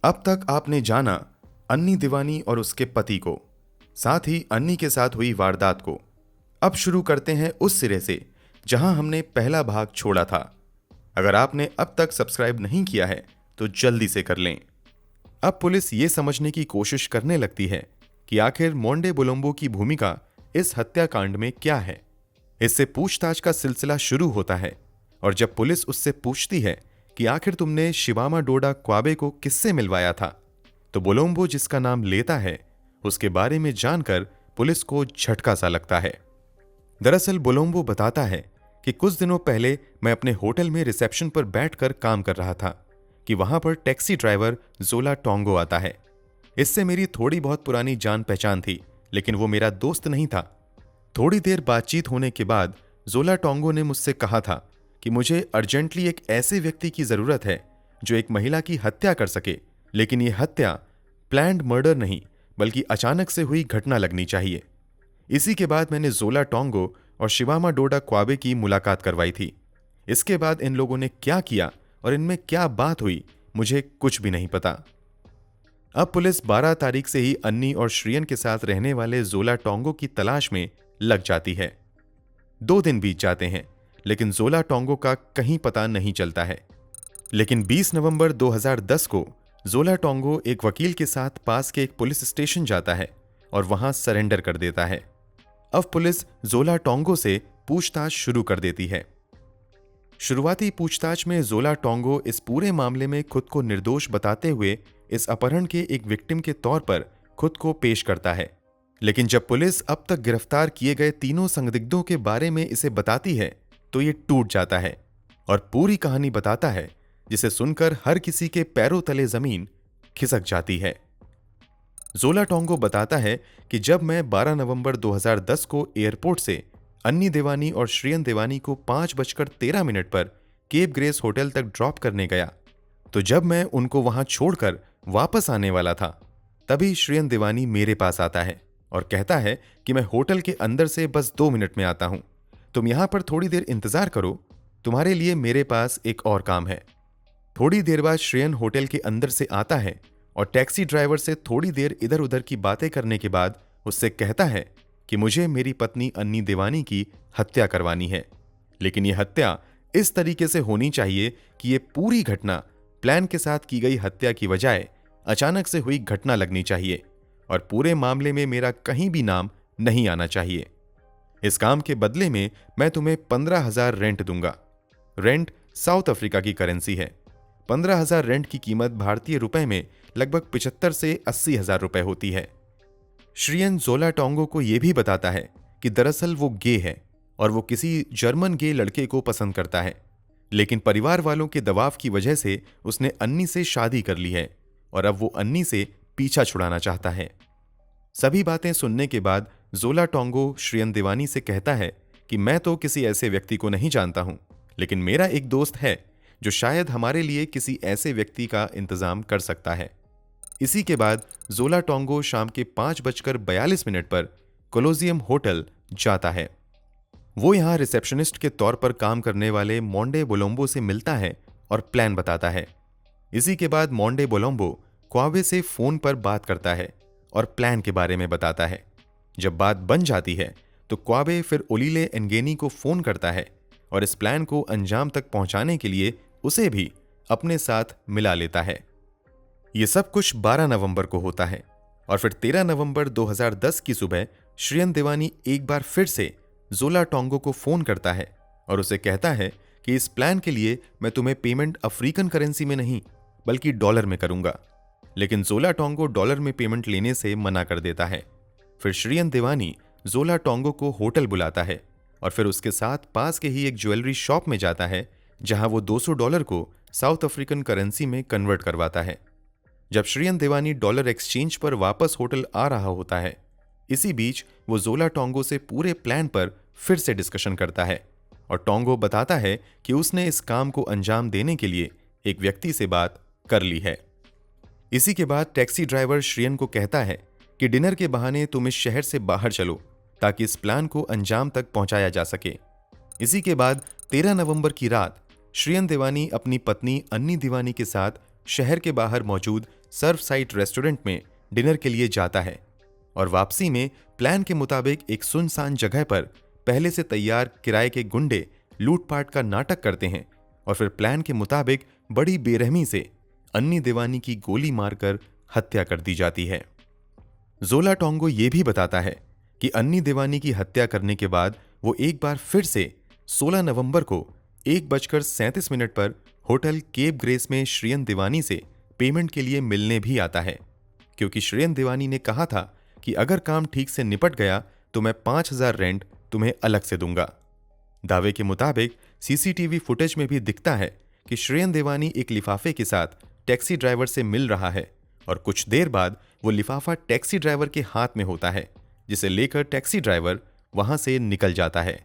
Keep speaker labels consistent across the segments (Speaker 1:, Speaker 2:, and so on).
Speaker 1: अब तक आपने जाना अन्नी दीवानी और उसके पति को, साथ ही अन्नी के साथ हुई वारदात को। अब शुरू करते हैं उस सिरे से जहां हमने पहला भाग छोड़ा था। अगर आपने अब तक सब्सक्राइब नहीं किया है तो जल्दी से कर लें। अब पुलिस ये समझने की कोशिश करने लगती है कि आखिर मोंडे बोलोम्बो की भूमिका इस हत्याकांड में क्या है। इससे पूछताछ का सिलसिला शुरू होता है और जब पुलिस उससे पूछती है कि आखिर तुमने शिवामा डोडा क्वाबे को किससे मिलवाया था, तो बोलोम्बो जिसका नाम लेता है उसके बारे में जानकर पुलिस को झटका सा लगता है। दरअसल बोलोम्बो बताता है कि कुछ दिनों पहले मैं अपने होटल में रिसेप्शन पर बैठकर काम कर रहा था कि वहां पर टैक्सी ड्राइवर जोला टोंगो आता है। इससे मेरी थोड़ी बहुत पुरानी जान पहचान थी, लेकिन वो मेरा दोस्त नहीं था। थोड़ी देर बातचीत होने के बाद जोला टोंगो ने मुझसे कहा था कि मुझे अर्जेंटली एक ऐसे व्यक्ति की जरूरत है जो एक महिला की हत्या कर सके, लेकिन ये हत्या प्लान्ड मर्डर नहीं बल्कि अचानक से हुई घटना लगनी चाहिए। इसी के बाद मैंने जोला टोंगो और शिवामा डोडा क्वाबे की मुलाकात करवाई थी। इसके बाद इन लोगों ने क्या किया और इनमें क्या बात हुई मुझे कुछ भी नहीं पता। अब पुलिस 12 तारीख से ही अन्नी और श्रियन के साथ रहने वाले जोला टोंगो की तलाश में लग जाती है। 2 दिन बीत जाते हैं लेकिन जोला टोंगो का कहीं पता नहीं चलता है। लेकिन 20 नवंबर 2010 को जोला टोंगो एक वकील के साथ पास के एक पुलिस स्टेशन जाता है और वहां सरेंडर कर देता है। अब पुलिस जोला टोंगो से पूछताछ शुरू कर देती है। शुरुआती पूछताछ में जोला टोंगो इस पूरे मामले में खुद को निर्दोष बताते हुए इस अपहरण के एक विक्टिम के तौर पर खुद को पेश करता है। लेकिन जब पुलिस अब तक गिरफ्तार किए गए तीनों संदिग्धों के बारे में इसे बताती है तो ये टूट जाता है और पूरी कहानी बताता है, जिसे सुनकर हर किसी के पैरों तले जमीन खिसक जाती है। जोला टोंगो बताता है कि जब मैं 12 नवंबर 2010 को एयरपोर्ट से अन्नी देवानी और श्रियन देवानी को 5:13 पर केप ग्रेस होटल तक ड्रॉप करने गया, तो जब मैं उनको वहां छोड़कर वापस आने वाला था तभी श्रियन देवानी मेरे पास आता है और कहता है कि मैं होटल के अंदर से बस 2 मिनट में आता हूं, तुम यहां पर थोड़ी देर इंतजार करो, तुम्हारे लिए मेरे पास एक और काम है। थोड़ी देर बाद श्रियन होटल के अंदर से आता है और टैक्सी ड्राइवर से थोड़ी देर इधर उधर की बातें करने के बाद उससे कहता है कि मुझे मेरी पत्नी अन्नी देवानी की हत्या करवानी है, लेकिन यह हत्या इस तरीके से होनी चाहिए कि यह पूरी घटना प्लान के साथ की गई हत्या की बजाय अचानक से हुई घटना लगनी चाहिए और पूरे मामले में मेरा कहीं भी नाम नहीं आना चाहिए। इस काम के बदले में मैं तुम्हें 15,000 रेंट दूंगा। रेंट साउथ अफ्रीका की करेंसी है। 15,000 रेंट की कीमत भारतीय रुपए में लगभग 75 से 80,000 रुपए होती है। श्रियन जोला टोंगो को यह भी बताता है कि दरअसल वो गे है और वो किसी जर्मन गे लड़के को पसंद करता है, लेकिन परिवार वालों के दबाव की वजह से उसने अन्नी से शादी कर ली है और अब वो अन्नी से पीछा छुड़ाना चाहता है। सभी बातें सुनने के बाद जोला टोंगो श्रियन देवानी से कहता है कि मैं तो किसी ऐसे व्यक्ति को नहीं जानता हूं, लेकिन मेरा एक दोस्त है जो शायद हमारे लिए किसी ऐसे व्यक्ति का इंतजाम कर सकता है। इसी के बाद जोला टोंगो शाम के 5:42 पर कोलोजियम होटल जाता है। वो यहां रिसेप्शनिस्ट के तौर पर काम करने वाले मोंडे बोलोम्बो से मिलता है और प्लान बताता है। इसी के बाद मोंडे बोलोम्बो क्वाबे से फोन पर बात करता है और प्लान के बारे में बताता है। जब बात बन जाती है तो क्वाबे फिर ओलिले एंगेनी को फोन करता है और इस प्लान को अंजाम तक पहुंचाने के लिए उसे भी अपने साथ मिला लेता है। यह सब कुछ 12 नवंबर को होता है और फिर 13 नवंबर 2010 की सुबह श्रियन देवानी एक बार फिर से जोला टोंगो को फोन करता है और उसे कहता है कि इस प्लान के लिए मैं तुम्हें पेमेंट अफ्रीकन करेंसी में नहीं बल्कि डॉलर में करूंगा, लेकिन जोला टोंगो डॉलर में पेमेंट लेने से मना कर देता है। फिर श्रियन देवानी जोला टोंगो को होटल बुलाता है और फिर उसके साथ पास के ही एक ज्वेलरी शॉप में जाता है जहां वो $200 को साउथ अफ्रीकन करेंसी में कन्वर्ट करवाता है। जब श्रियन देवानी डॉलर एक्सचेंज पर वापस होटल आ रहा होता है, इसी बीच वो जोला टोंगो से पूरे प्लान पर फिर से डिस्कशन करता है और टोंगो बताता है कि उसने इस काम को अंजाम देने के लिए एक व्यक्ति से बात कर ली है। इसी के बाद टैक्सी ड्राइवर श्रियन को कहता है कि डिनर के बहाने तुम इस शहर से बाहर चलो ताकि इस प्लान को अंजाम तक पहुंचाया जा सके। इसी के बाद 13 नवंबर की रात श्रियन देवानी अपनी पत्नी अन्नी दीवानी के साथ शहर के बाहर मौजूद सर्फसाइड रेस्टोरेंट में डिनर के लिए जाता है और वापसी में प्लान के मुताबिक एक सुनसान जगह पर पहले से तैयार किराए के गुंडे लूटपाट का नाटक करते हैं और फिर प्लान के मुताबिक बड़ी बेरहमी से अन्नी दीवानी की गोली मारकर हत्या कर दी जाती है। जोला टोंगो ये भी बताता है कि अन्नी दीवानी की हत्या करने के बाद वो एक बार फिर से 16 नवंबर को 1:37 पर होटल केप ग्रेस में श्रेयन दीवानी से पेमेंट के लिए मिलने भी आता है, क्योंकि श्रेयन दीवानी ने कहा था कि अगर काम ठीक से निपट गया तो मैं 5,000 रेंट तुम्हें अलग से दूंगा। दावे के मुताबिक सीसीटीवी फुटेज में भी दिखता है कि श्रेयन दीवानी एक लिफाफे के साथ टैक्सी ड्राइवर से मिल रहा है और कुछ देर बाद वो लिफाफा टैक्सी ड्राइवर के हाथ में होता है, जिसे लेकर टैक्सी ड्राइवर वहां से निकल जाता है।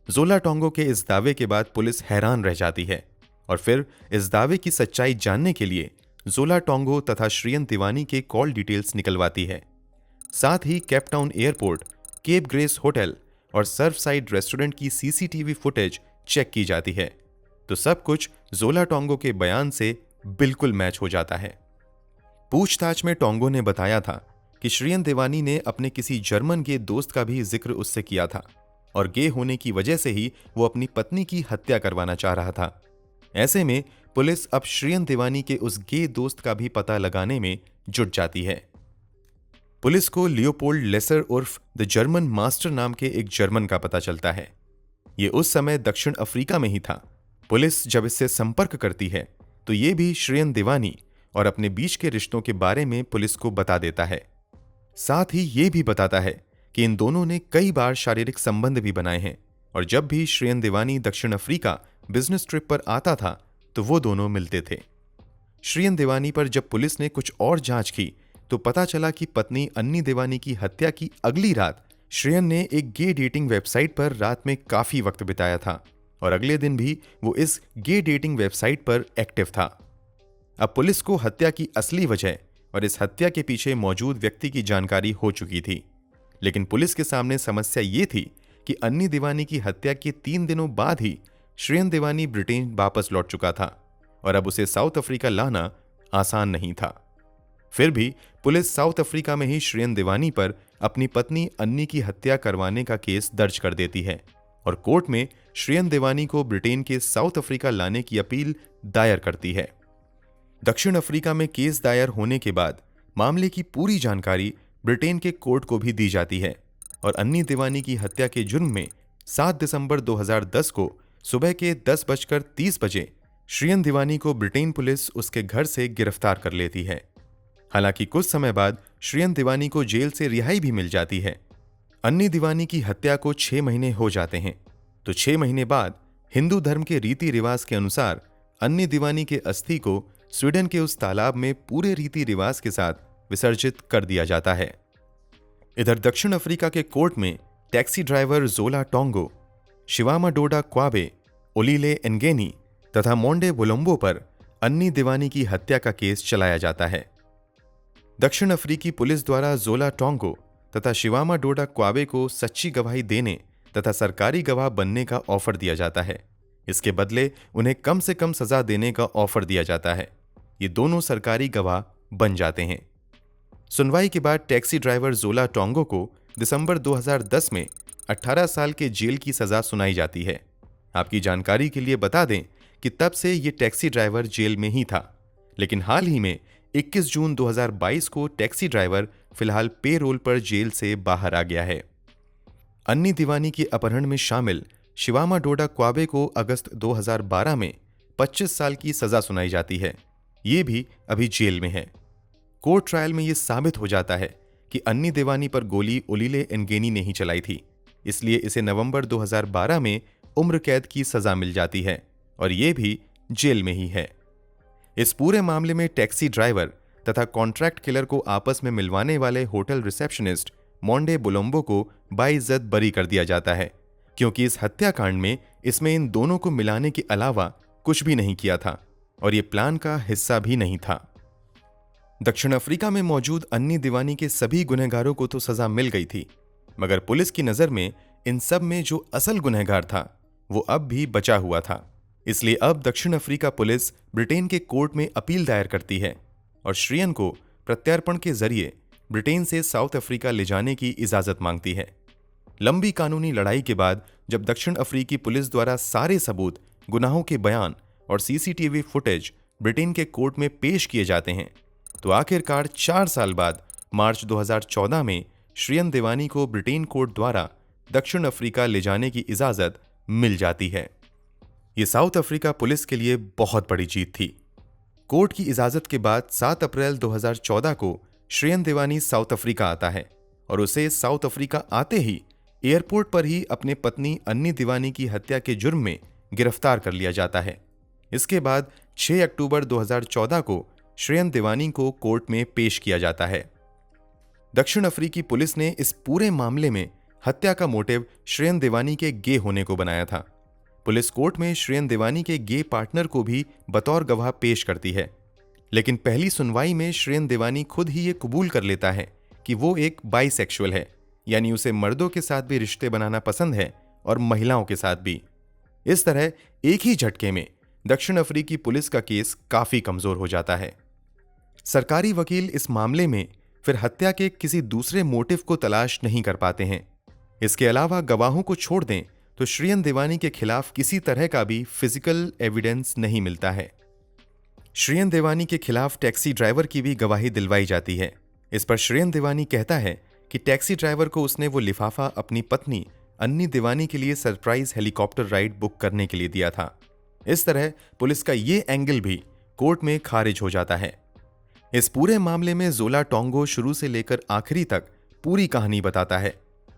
Speaker 1: जोला टोंगो के इस दावे के बाद पुलिस हैरान रह जाती है और फिर इस दावे की सच्चाई जानने के लिए जोला टोंगो तथा श्रेयन दीवानी के कॉल डिटेल्स निकलवाती है। साथ ही Cape Town airport, Cape Grace hotel और सर्फसाइड रेस्टोरेंट की सीसीटीवी फुटेज चेक की जाती है तो सब कुछ जोला टोंगो के बयान से बिल्कुल मैच हो जाता है। पूछताछ में टोंगो ने बताया था कि श्रेयन दीवानी ने अपने किसी जर्मन गे दोस्त का भी जिक्र उससे किया था और गे होने की वजह से ही वो अपनी पत्नी की हत्या करवाना चाह रहा था। ऐसे में पुलिस अब श्रेयन दीवानी के उस गे दोस्त का भी पता लगाने में जुट जाती है। पुलिस को लियोपोल्ड लेसर उर्फ द जर्मन मास्टर नाम के एक जर्मन का पता चलता है। ये उस समय दक्षिण अफ्रीका में ही था। पुलिस जब इससे संपर्क करती है तो ये भी श्रेयन दीवानी और अपने बीच के रिश्तों के बारे में पुलिस को बता देता है। साथ ही ये भी बताता है कि इन दोनों ने कई बार शारीरिक संबंध भी बनाए हैं और जब भी श्रेयन दीवानी दक्षिण अफ्रीका बिजनेस ट्रिप पर आता था तो वो दोनों मिलते थे। श्रेयन दीवानी पर जब पुलिस ने कुछ और जांच की तो पता चला कि पत्नी अन्नी दीवानी की हत्या की अगली रात श्रेयन ने एक गे डेटिंग वेबसाइट पर रात में काफी वक्त बिताया था और अगले दिन भी वो इस गे डेटिंग वेबसाइट पर एक्टिव था। अब पुलिस को हत्या की असली वजह और इस हत्या के पीछे मौजूद व्यक्ति की जानकारी हो चुकी थी, लेकिन पुलिस के सामने समस्या ये थी कि अन्नी दीवानी की हत्या के 3 दिनों बाद ही श्रेयन दीवानी ब्रिटेन वापस लौट चुका था और अब उसे साउथ अफ्रीका लाना आसान नहीं था। फिर भी पुलिस साउथ अफ्रीका में ही श्रेयन दीवानी पर अपनी पत्नी अन्नी की हत्या करवाने का केस दर्ज कर देती है और कोर्ट में श्रेयन दीवानी को ब्रिटेन के साउथ अफ्रीका लाने की अपील दायर करती है। दक्षिण अफ्रीका में केस दायर होने के बाद मामले की पूरी जानकारी ब्रिटेन के कोर्ट को भी दी जाती है और अन्नी दीवानी की हत्या के जुर्म में 7 दिसंबर 2010 को सुबह के 10:30 श्रेयन दीवानी को ब्रिटेन पुलिस उसके घर से गिरफ्तार कर लेती है। हालांकि कुछ समय बाद श्रेयन दीवानी को जेल से रिहाई भी मिल जाती है। अन्नी दीवानी की हत्या को 6 महीने हो जाते हैं तो 6 महीने बाद हिंदू धर्म के रीति रिवाज के अनुसार अन्नी दीवानी के अस्थि को स्वीडन के उस तालाब में पूरे रीति रिवाज के साथ विसर्जित कर दिया जाता है। इधर दक्षिण अफ्रीका के कोर्ट में टैक्सी ड्राइवर जोला टोंगो, शिवामाडोडा क्वाबे, ओलीले एनगेनी तथा मोंडे बोलोम्बो पर अन्नी दीवानी की हत्या का केस चलाया जाता है। दक्षिण अफ्रीकी पुलिस द्वारा जोला टोंगो तथा शिवामाडोडा क्वाबे को सच्ची गवाही देने तथा सरकारी गवाह बनने का ऑफर दिया जाता है। इसके बदले उन्हें कम से कम सजा देने का ऑफर दिया जाता है। ये दोनों सरकारी गवाह बन जाते हैं। सुनवाई के बाद टैक्सी ड्राइवर जोला टोंगो को दिसंबर 2010 में 18 साल के जेल की सजा सुनाई जाती है। आपकी जानकारी के लिए बता दें कि तब से ये टैक्सी ड्राइवर जेल में ही था, लेकिन हाल ही में 21 जून 2022 को टैक्सी ड्राइवर फिलहाल पे रोल पर जेल से बाहर आ गया है। अन्नी दीवानी के अपहरण में शामिल शिवामाडोडा क्वाबे को अगस्त 2012 में 25 साल की सजा सुनाई जाती है। ये भी अभी जेल में है। कोर्ट ट्रायल में यह साबित हो जाता है कि अन्नी दीवानी पर गोली ओलीले एनगेनी ने ही चलाई थी, इसलिए इसे नवंबर 2012 में उम्र कैद की सजा मिल जाती है और ये भी जेल में ही है। इस पूरे मामले में टैक्सी ड्राइवर तथा कॉन्ट्रैक्ट किलर को आपस में मिलवाने वाले होटल रिसेप्शनिस्ट मोंडे बोलोम्बो को बाइज्जत बरी कर दिया जाता है, क्योंकि इस हत्याकांड में इसमें इन दोनों को मिलाने के अलावा कुछ भी नहीं किया था और ये प्लान का हिस्सा भी नहीं था। दक्षिण अफ्रीका में मौजूद अन्नी दीवानी के सभी गुनहगारों को तो सजा मिल गई थी, मगर पुलिस की नजर में इन सब में जो असल गुनहगार था वो अब भी बचा हुआ था। इसलिए अब दक्षिण अफ्रीका पुलिस ब्रिटेन के कोर्ट में अपील दायर करती है और श्रियन को प्रत्यर्पण के जरिए ब्रिटेन से साउथ अफ्रीका ले जाने की इजाजत मांगती है। लंबी कानूनी लड़ाई के बाद जब दक्षिण अफ्रीकी पुलिस द्वारा सारे सबूत, गुनाहों के बयान और सीसीटीवी फुटेज ब्रिटेन के कोर्ट में पेश किए जाते हैं, तो आखिरकार 4 साल बाद मार्च 2014 में श्रियन देवानी को ब्रिटेन कोर्ट द्वारा दक्षिण अफ्रीका ले जाने की इजाजत मिल जाती है। ये साउथ अफ्रीका पुलिस के लिए बहुत बड़ी जीत थी। कोर्ट की इजाजत के बाद 7 अप्रैल 2014 को श्रियन देवानी साउथ अफ्रीका आता है और उसे साउथ अफ्रीका आते ही एयरपोर्ट पर ही अपने पत्नी अन्नी दीवानी की हत्या के जुर्म में गिरफ्तार कर लिया जाता है। इसके बाद 6 अक्टूबर 2014 को श्रियन देवानी को कोर्ट में पेश किया जाता है। दक्षिण अफ्रीकी पुलिस ने इस पूरे मामले में हत्या का मोटिव श्रियन देवानी के गे होने को बनाया था। पुलिस कोर्ट में श्रियन देवानी के गे पार्टनर को भी बतौर गवाह पेश करती है, लेकिन पहली सुनवाई में श्रियन देवानी खुद ही ये कबूल कर लेता है कि वो एक बाइसेक्सुअल है, यानी उसे मर्दों के साथ भी रिश्ते बनाना पसंद है और महिलाओं के साथ भी। इस तरह एक ही झटके में दक्षिण अफ्रीकी पुलिस का केस काफी कमजोर हो जाता है। सरकारी वकील इस मामले में फिर हत्या के किसी दूसरे मोटिव को तलाश नहीं कर पाते हैं। इसके अलावा गवाहों को छोड़ दें तो श्रियन देवानी के खिलाफ किसी तरह का भी फिजिकल एविडेंस नहीं मिलता है। श्रियन देवानी के खिलाफ टैक्सी ड्राइवर की भी गवाही दिलवाई जाती है। इस पर श्रियन देवानी कहता है कि टैक्सी ड्राइवर को उसने वो लिफाफा अपनी पत्नी अन्नी दीवानी के लिए सरप्राइज हेलीकॉप्टर राइड बुक करने के लिए दिया था। इस तरह पुलिस का ये एंगल भी कोर्ट में खारिज हो जाता है। इस पूरे मामले में जोला टोंगो शुरू से लेकर आखिरी तक पूरी कहानी बताता है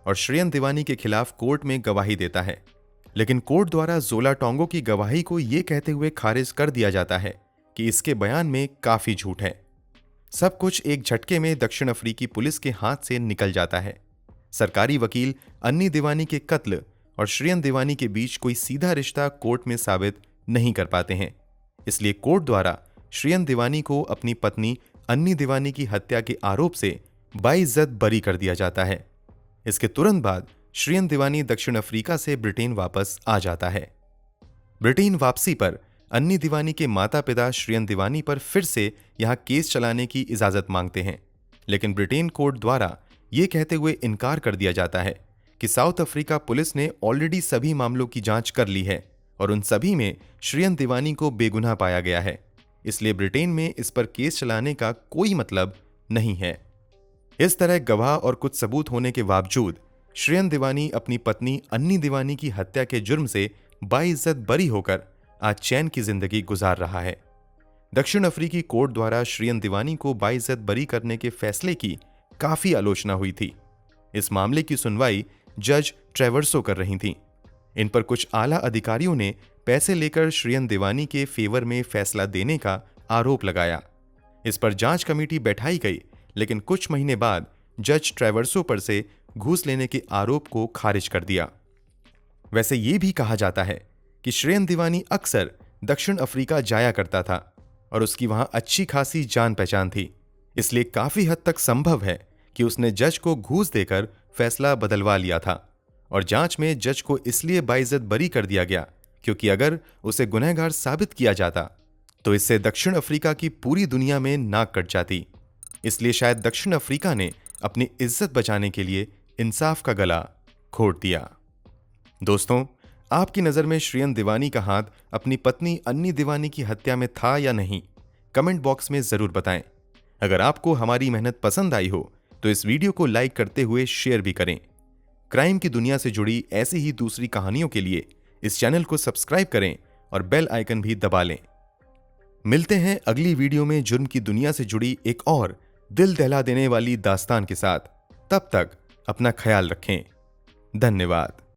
Speaker 1: और श्रियन देवानी के खिलाफ कोर्ट में गवाही देता है, लेकिन कोर्ट द्वारा जोला टोंगो की गवाही को यह कहते हुए खारिज कर दिया जाता है कि इसके बयान में काफी झूठ है। सब कुछ एक झटके में दक्षिण अफ्रीकी पुलिस के हाथ से निकल जाता है। सरकारी वकील अन्नी दीवानी के कत्ल और श्रियन देवानी के बीच कोई सीधा रिश्ता कोर्ट में साबित नहीं कर पाते हैं। इसलिए कोर्ट द्वारा श्रियन देवानी को अपनी पत्नी अन्नी दीवानी की हत्या के आरोप से बाइज्जत बरी कर दिया जाता है। इसके तुरंत बाद श्रियन देवानी दक्षिण अफ्रीका से ब्रिटेन वापस आ जाता है। ब्रिटेन वापसी पर अन्नी दीवानी के माता पिता श्रियन देवानी पर फिर से यहां केस चलाने की इजाजत मांगते हैं, लेकिन ब्रिटेन कोर्ट द्वारा यह कहते हुए इनकार कर दिया जाता है कि साउथ अफ्रीका पुलिस ने ऑलरेडी सभी मामलों की जांच कर ली है और उन सभी में श्रियन देवानी को बेगुनाह पाया गया है, इसलिए ब्रिटेन में इस पर केस चलाने का कोई मतलब नहीं है। इस तरह गवाह और कुछ सबूत होने के बावजूद श्रियन देवानी अपनी पत्नी अन्नी दीवानी की हत्या के जुर्म से बाइज्जत बरी होकर आज चैन की जिंदगी गुजार रहा है। दक्षिण अफ्रीकी कोर्ट द्वारा श्रियन देवानी को बाइज्जत बरी करने के फैसले की काफी आलोचना हुई थी। इस मामले की सुनवाई जज ट्रेवर्सो कर रही थी। इन पर कुछ आला अधिकारियों ने पैसे लेकर श्रियन देवानी के फेवर में फैसला देने का आरोप लगाया। इस पर जांच कमेटी बैठाई गई, लेकिन कुछ महीने बाद जज ट्रेवर्सो पर से घूस लेने के आरोप को खारिज कर दिया। वैसे ये भी कहा जाता है कि श्रियन देवानी अक्सर दक्षिण अफ्रीका जाया करता था और उसकी वहां अच्छी खासी जान पहचान थी, इसलिए काफी हद तक संभव है कि उसने जज को घूस देकर फैसला बदलवा लिया था और जांच में जज को इसलिए बाइज्जत बरी कर दिया गया क्योंकि अगर उसे गुनहगार साबित किया जाता तो इससे दक्षिण अफ्रीका की पूरी दुनिया में नाक कट जाती। इसलिए शायद दक्षिण अफ्रीका ने अपनी इज्जत बचाने के लिए इंसाफ का गला घोट दिया। दोस्तों, आपकी नजर में श्रियन देवानी का हाथ अपनी पत्नी अन्नी दीवानी की हत्या में था या नहीं, कमेंट बॉक्स में जरूर बताएं। अगर आपको हमारी मेहनत पसंद आई हो तो इस वीडियो को लाइक करते हुए शेयर भी करें। क्राइम की दुनिया से जुड़ी ऐसी ही दूसरी कहानियों के लिए इस चैनल को सब्सक्राइब करें और बेल आइकन भी दबा लें। मिलते हैं अगली वीडियो में जुर्म की दुनिया से जुड़ी एक और दिल दहला देने वाली दास्तान के साथ। तब तक अपना ख्याल रखें। धन्यवाद।